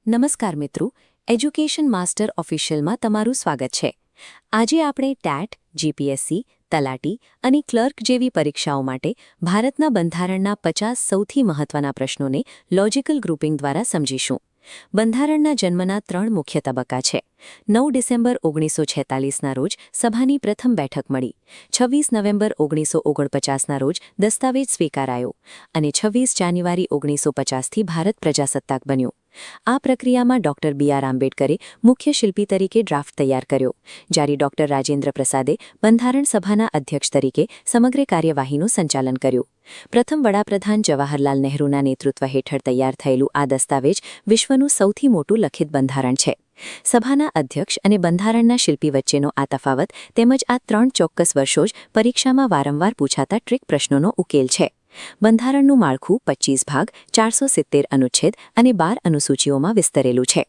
નમસ્કાર મિત્રો, education master ઓફિશિયલમાં તમારું સ્વાગત છે. આજે આપણે ટેટ, જીપીએસસી, તલાટી અને ક્લર્ક જેવી પરીક્ષાઓ માટે ભારતના બંધારણના 50 સૌથી મહત્વના પ્રશ્નોને લોજિકલ ગ્રુપિંગ દ્વારા સમજીશું. બંધારણના જન્મના 3 મુખ્ય તબક્કા છે. 9 ડિસેમ્બર 1946ના રોજ સભાની પ્રથમ બેઠક મળી, 26 નવેમ્બર 1949ના રોજ દસ્તાવેજ સ્વીકારાયો અને 26 જાન્યુઆરી 1950થી ભારત પ્રજાસત્તાક બન્યું. આ પ્રક્રિયામાં ડોક્ટર બી.આર. આંબેડકરે મુખ્ય શિલ્પી તરીકે ડ્રાફ્ટ તૈયાર કર્યો, જ્યારે ડોક્ટર રાજેન્દ્ર પ્રસાદે બંધારણ સભાના અધ્યક્ષ તરીકે સમગ્ર કાર્યવાહીનું સંચાલન કર્યું. પ્રથમ વડાપ્રધાન જવાહરલાલ નહેરુના નેતૃત્વ હેઠળ તૈયાર થયેલું આ દસ્તાવેજ વિશ્વનું સૌથી મોટું લખિત બંધારણ છે. સભાના અધ્યક્ષ અને બંધારણના શિલ્પી વચ્ચેનો આ તફાવત તેમજ આ 3 ચોક્કસ વર્ષો જ પરીક્ષામાં વારંવાર પૂછાતા ટ્રિક પ્રશ્નોનો ઉકેલ છે. બંધારણનું માળખું 25 ભાગ, 470 અનુચ્છેદ અને 12 અનુસૂચિઓમાં વિસ્તરેલું છે.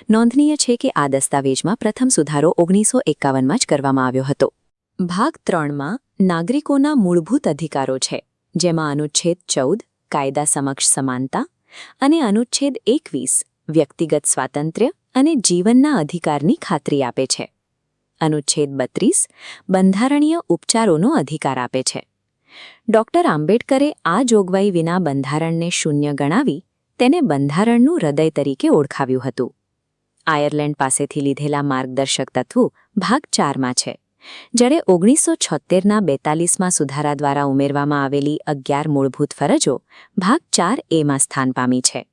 નોંધનીય છે કે આ દસ્તાવેજમાં પ્રથમ સુધારો 1951માં જ કરવામાં આવ્યો હતો. ભાગ 3માં નાગરિકોના મૂળભૂત અધિકારો છે, જેમાં અનુચ્છેદ 14 કાયદા સમક્ષ સમાનતા અને અનુચ્છેદ 21 વ્યક્તિગત સ્વાતંત્ર્ય અને જીવનના અધિકારની ખાતરી આપે છે. અનુચ્છેદ 32 બંધારણીય ઉપચારોનો અધિકાર આપે છે. ડોક્ટર આંબેડકરે આ જોગવાઈ વિના બંધારણને શૂન્ય ગણાવી તેને બંધારણનું હૃદય તરીકે ઓળખાવ્યું હતું. આયર્લેન્ડ પાસેથી લીધેલા માર્ગદર્શક તત્વો ભાગ 4માં છે, જ્યારે 1976ના 42માં સુધારા દ્વારા ઉમેરવામાં આવેલી 11 મૂળભૂત ફરજો ભાગ 4Aમાં સ્થાન પામી છે.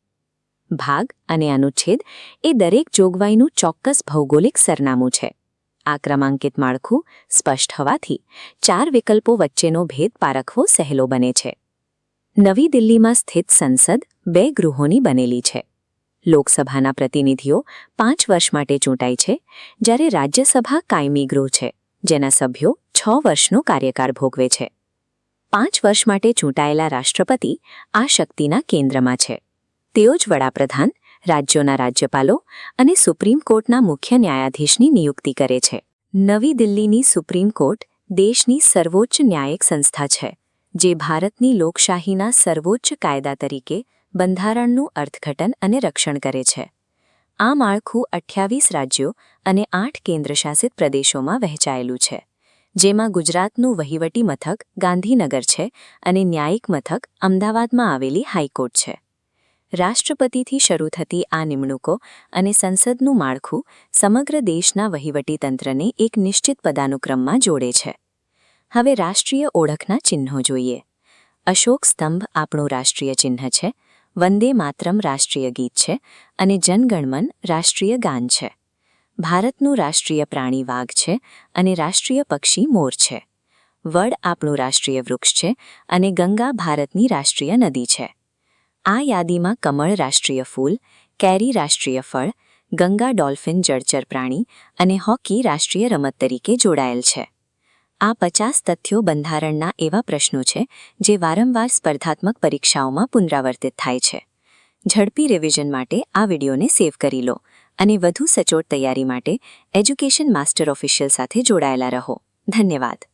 ભાગ અને અનુચ્છેદ એ દરેક જોગવાઈનું ચોક્કસ ભૌગોલિક સરનામું છે. આ ક્રમાંકિત માળખું સ્પષ્ટ હોવાથી 4 વિકલ્પો વચ્ચેનો ભેદ પારખવો સહેલો બને છે. નવી દિલ્હીમાં સ્થિત સંસદ 2 ગૃહોની બનેલી છે. લોકસભાના પ્રતિનિધિઓ 5 વર્ષ માટે ચૂંટાય છે, જ્યારે રાજ્યસભા કાયમી ગૃહ છે, જેના સભ્યો 6 વર્ષનો કાર્યકાળ ભોગવે છે. 5 વર્ષ માટે ચૂંટાયેલા રાષ્ટ્રપતિ આ શક્તિના કેન્દ્રમાં છે. તેઓ જ વડાપ્રધાન, રાજ્યોના રાજ્યપાલો અને સુપ્રીમ કોર્ટના મુખ્ય ન્યાયાધીશની નિયુક્તિ કરે છે. નવી દિલ્હીની સુપ્રીમ કોર્ટ દેશની સર્વોચ્ચ ન્યાયિક સંસ્થા છે, જે ભારતની લોકશાહીના સર્વોચ્ચ કાયદા તરીકે બંધારણનું અર્થઘટન અને રક્ષણ કરે છે. આ માળખું 28 રાજ્યો અને 8 કેન્દ્રશાસિત પ્રદેશોમાં વહેંચાયેલું છે, જેમાં ગુજરાતનું વહીવટી મથક ગાંધીનગર છે અને ન્યાયિક મથક અમદાવાદમાં આવેલી હાઈકોર્ટ છે. રાષ્ટ્રપતિથી શરૂ થતી આ નિમણૂકો અને સંસદનું માળખું સમગ્ર દેશના વહીવટીતંત્રને એક નિશ્ચિત પદાનુક્રમમાં જોડે છે. હવે રાષ્ટ્રીય ઓળખના ચિહ્નો જોઈએ. અશોક સ્તંભ આપણું રાષ્ટ્રીય ચિહ્ન છે, વંદે માતરમ રાષ્ટ્રીય ગીત છે અને જનગણમન રાષ્ટ્રીય ગાન છે. ભારતનું રાષ્ટ્રીય પ્રાણી વાઘ છે અને રાષ્ટ્રીય પક્ષી મોર છે. વડ આપણું રાષ્ટ્રીય વૃક્ષ છે અને ગંગા ભારતની રાષ્ટ્રીય નદી છે. આ યાદીમાં કમળ રાષ્ટ્રીય ફૂલ, કેરી રાષ્ટ્રીય ફળ, ગંગા ડોલ્ફિન જળચર પ્રાણી અને હોકી રાષ્ટ્રીય રમત તરીકે જોડાયેલ છે. આ 50 તથ્યો બંધારણના એવા પ્રશ્નો છે જે વારંવાર સ્પર્ધાત્મક પરીક્ષાઓમાં પુનરાવર્તિત થાય છે. ઝડપી રિવિઝન માટે આ વિડીયોને સેવ કરી લો અને વધુ સચોટ તૈયારી માટે એજ્યુકેશન માસ્ટર ઓફિશિયલ સાથે જોડાયેલા રહો. ધન્યવાદ.